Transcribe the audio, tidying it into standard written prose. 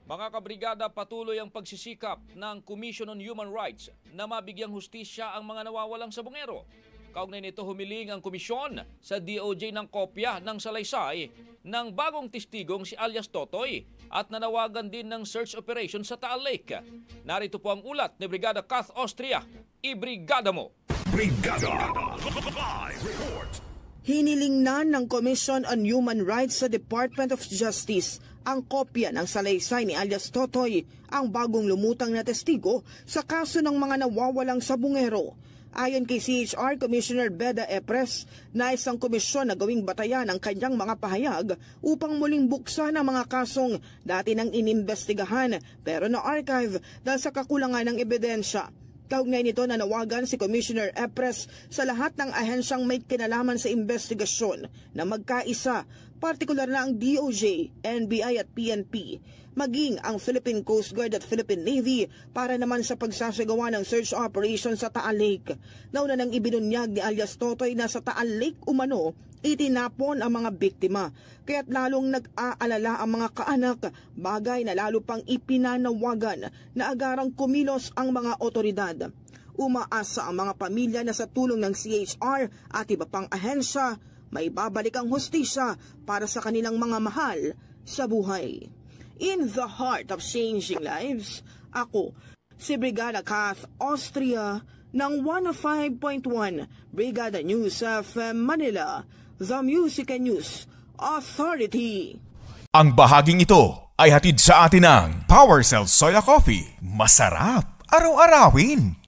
Mga kabrigada, patuloy ang pagsisikap ng Commission on Human Rights na mabigyang hustisya ang mga nawawalang sabungero. Kaugnay nito, humiling ang komisyon sa DOJ ng kopya ng salaysay ng bagong testigong si alias Totoy at nanawagan din ng search operation sa Taal Lake. Narito po ang ulat ni Brigada Kath Austria. Ibrigada mo! Brigada! Live report! Hiniling na ng Commission on Human Rights sa Department of Justice ang kopya ng salaysay ni alias Totoy, ang bagong lumutang na testigo sa kaso ng mga nawawalang sabungero. Ayon kay CHR Commissioner Beda Epres, nais ang komisyon na gawing batayan ang kanyang mga pahayag upang muling buksan ang mga kasong dati nang inimbestigahan pero na-archive dahil sa kakulangan ng ebidensya. Kaugnay nito, nanawagan si Commissioner Epres sa lahat ng ahensyang may kinalaman sa investigasyon na magkaisa, partikular na ang DOJ, NBI at PNP, maging ang Philippine Coast Guard at Philippine Navy para naman sa pagsasagawa ng search operation sa Taal Lake. Nauna nang ibinunyag ni alias Totoy na sa Taal Lake umano itinapon ang mga biktima, kaya't lalong nag-aalala ang mga kaanak, bagay na lalo pang ipinanawagan na agarang kumilos ang mga otoridad. Umaasa ang mga pamilya na sa tulong ng CHR at iba pang ahensya, may babalik ang hustisya para sa kanilang mga mahal sa buhay. In the heart of changing lives, ako, si Brigada Kath Austria ng 105.1 Brigada News of Manila, The Music and News Authority. Ang bahaging ito ay hatid sa atin ng PowerCell Soya Coffee. Masarap araw-arawin.